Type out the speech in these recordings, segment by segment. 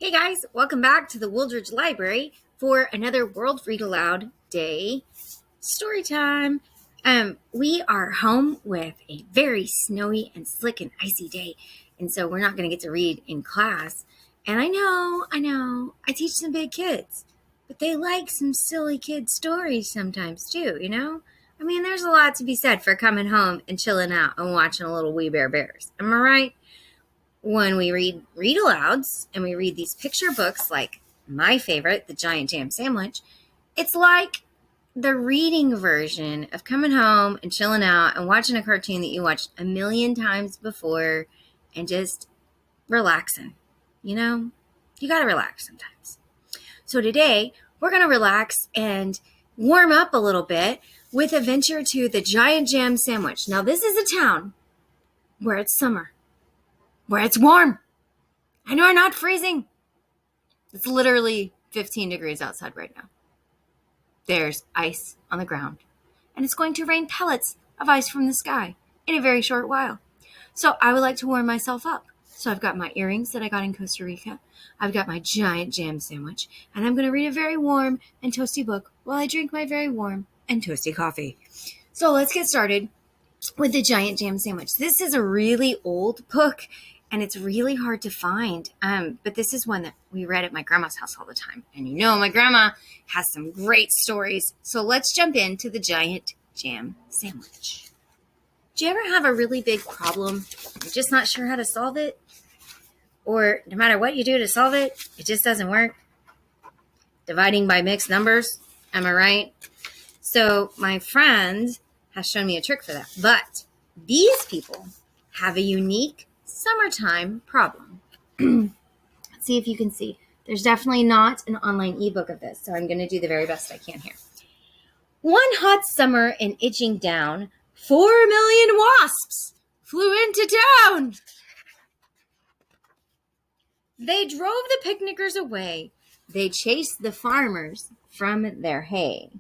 Hey guys, welcome back to the Wooldridge Library for another World Read Aloud Day story time. We are home with a very snowy and slick and icy day, and so we're not going to get to read in class. And I know, I teach some big kids, but they like some silly kid stories sometimes too, you know? I mean, there's a lot to be said for coming home and chilling out and watching a little We Bare Bears. Am I right? When we read alouds and we read these picture books like my favorite, The Giant Jam Sandwich, it's like the reading version of coming home and chilling out and watching a cartoon that you watched a million times before and just relaxing. You know, you got to relax sometimes. So today we're going to relax and warm up a little bit with a venture to the Giant Jam Sandwich. Now, this is a town where it's summer, where it's warm, and we're not freezing. It's literally 15 degrees outside right now. There's ice on the ground, and it's going to rain pellets of ice from the sky in a very short while. So I would like to warm myself up. So I've got my earrings that I got in Costa Rica. I've got my giant jam sandwich, and I'm going to read a very warm and toasty book while I drink my very warm and toasty coffee. So let's get started with the Giant Jam Sandwich. This is a really old book, and it's really hard to find. But this is one that we read at my grandma's house all the time. And you know, my grandma has some great stories. So let's jump into the Giant Jam Sandwich. Do you ever have a really big problem? You're just not sure how to solve it? Or no matter what you do to solve it, it just doesn't work? Dividing by mixed numbers, am I right? So my friend has shown me a trick for that. But these people have a unique summertime problem. Let's see if you can see. There's definitely not an online ebook of this, so I'm going to do the very best I can here. One hot summer in itching down, 4 million wasps flew into town. They drove the picnickers away. They chased the farmers from their hay.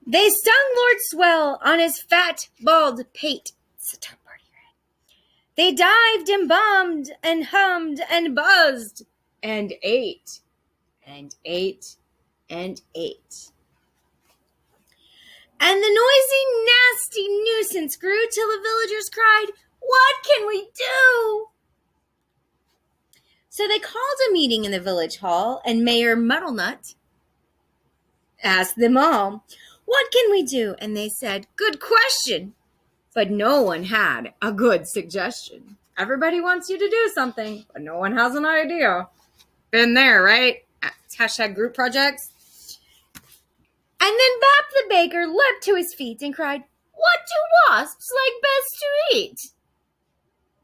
They stung Lord Swell on his fat, bald pate. It's a town party, right? They dived and bombed and hummed and buzzed and ate and ate and ate. And the noisy, nasty nuisance grew till the villagers cried, "What can we do?" So they called a meeting in the village hall, and Mayor Muddlenut asked them all, "What can we do?" And they said, "Good question." But no one had a good suggestion. Everybody wants you to do something, but no one has an idea. Been there, right? Hashtag group projects. And then Bap the baker leapt to his feet and cried, "What do wasps like best to eat?"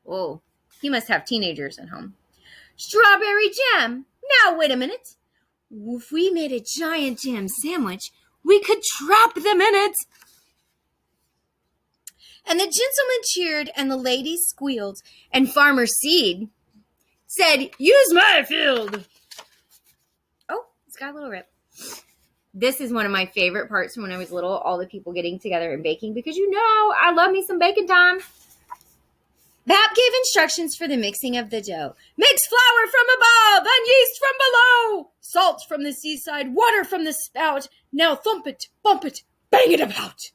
Whoa, he must have teenagers at home. "Strawberry jam. Now, wait a minute. If we made a giant jam sandwich, we could trap them in it." And the gentleman cheered, and the ladies squealed, and Farmer Seed said, "Use my field." Oh, it's got a little rip. This is one of my favorite parts from when I was little, all the people getting together and baking, because you know I love me some baking time. Bap gave instructions for the mixing of the dough. "Mix flour from above and yeast from below, salt from the seaside, water from the spout. Now thump it, bump it, bang it about."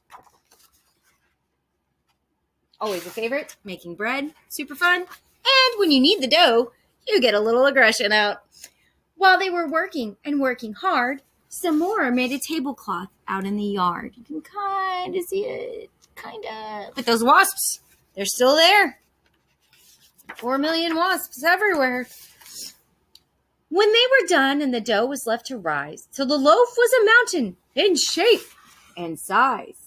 Always a favorite, making bread, super fun. And when you need the dough, you get a little aggression out. While they were working and working hard, some more made a tablecloth out in the yard. You can kind of see it, But those wasps, they're still there. 4 million wasps everywhere. When they were done and the dough was left to rise, till the loaf was a mountain in shape and size,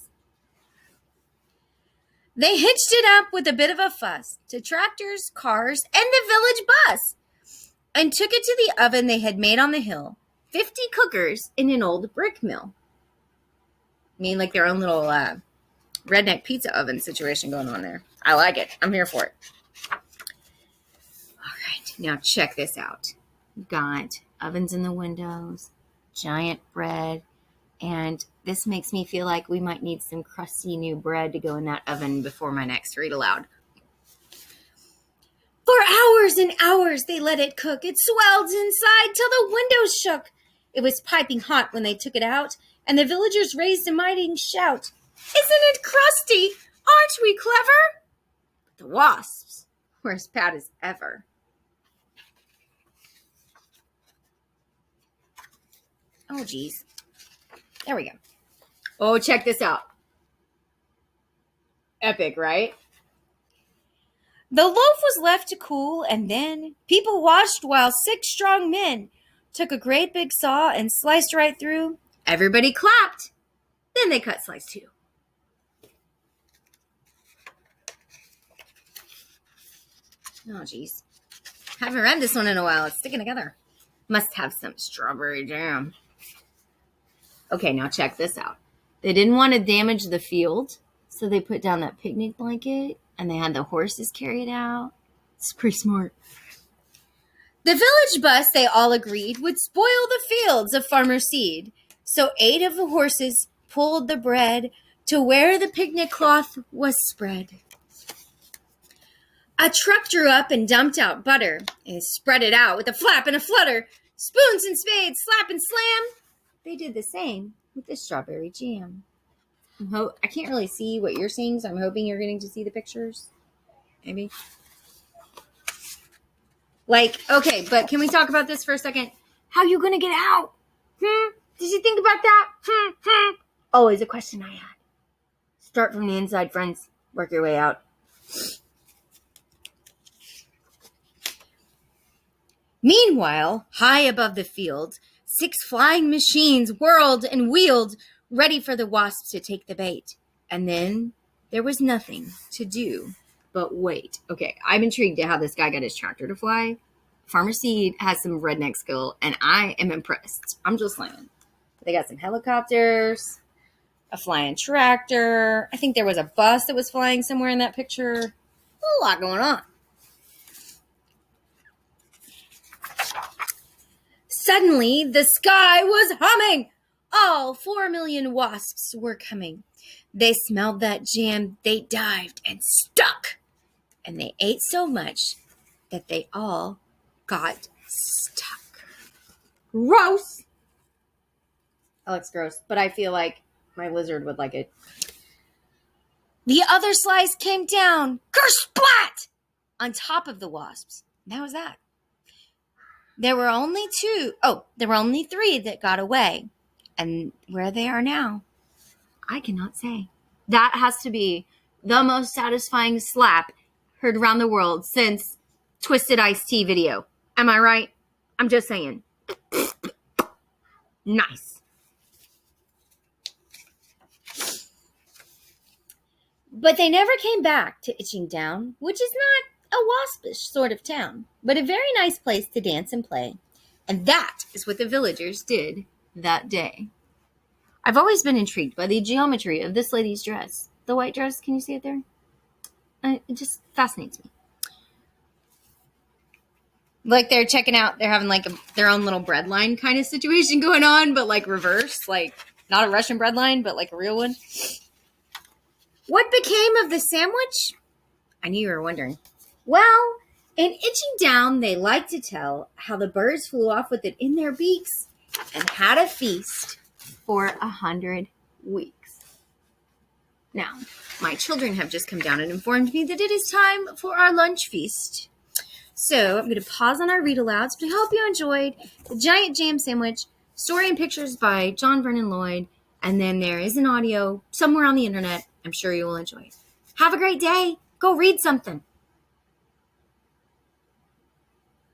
they hitched it up with a bit of a fuss to tractors, cars, and the village bus, and took it to the oven they had made on the hill. 50 cookers in an old brick mill. I mean, like their own little redneck pizza oven situation going on there. I like it. I'm here for it. All right, now check this out. We've got ovens in the windows, giant bread, and this makes me feel like we might need some crusty new bread to go in that oven before my next read aloud. For and hours they let it cook. It swelled inside till the windows shook. It was piping hot when they took it out, and the villagers raised a mighty shout. Isn't it crusty? Aren't we clever? But the wasps were as bad as ever. Oh, geez. There we go. Oh, check this out. Epic, right? The loaf was left to cool, and then people watched while 6 strong men took a great big saw and sliced right through. Everybody clapped. Then they cut slice 2. Oh, geez. Haven't read this one in a while. It's sticking together. Must have some strawberry jam. Okay, now check this out. They didn't want to damage the field, so they put down that picnic blanket, and they had the horses carry it out. It's pretty smart. The village bus, they all agreed, would spoil the fields of farmer seed. So 8 of the horses pulled the bread to where the picnic cloth was spread. A truck drew up and dumped out butter and spread it out with a flap and a flutter. Spoons and spades, slap and slam. They did the same with the strawberry jam. I can't really see what you're seeing, so I'm hoping you're getting to see the pictures. Maybe. Okay, but can we talk about this for a second? How you going to get out? Did you think about that? Always a question I had. Start from the inside, friends. Work your way out. Meanwhile, high above the field, 6 flying machines whirled and wheeled, ready for the wasps to take the bait. And then there was nothing to do but wait. Okay, I'm intrigued at how this guy got his tractor to fly. Farmer Seed has some redneck skill, and I am impressed. I'm just saying. They got some helicopters, a flying tractor. I think there was a bus that was flying somewhere in that picture. A lot going on. Suddenly, the sky was humming. All 4 million wasps were coming. They smelled that jam. They dived and stuck. And they ate so much that they all got stuck. Gross. That looks gross, but I feel like my lizard would like it. The other slice came down, kersplat, on top of the wasps. That was that. There were only 3 that got away. And where they are now, I cannot say. That has to be the most satisfying slap heard around the world since Twisted Iced Tea video. Am I right? I'm just saying. Nice. But they never came back to Itching Down, which is not a waspish sort of town, but a very nice place to dance and play. And that is what the villagers did that day. I've always been intrigued by the geometry of this lady's dress. The white dress, can you see it there? It just fascinates me. Like they're checking out, they're having their own little bread line kind of situation going on, but reverse, not a Russian bread line, but a real one. What became of the sandwich? I knew you were wondering. Well, in Itching Down, they like to tell how the birds flew off with it in their beaks and had a feast for 100 weeks. Now, my children have just come down and informed me that it is time for our lunch feast. So I'm going to pause on our read alouds, but I hope you enjoyed the giant jam sandwich, story and pictures by John Vernon Lloyd, and then there is an audio somewhere on the internet. I'm sure you will enjoy it. Have a great day. Go read something.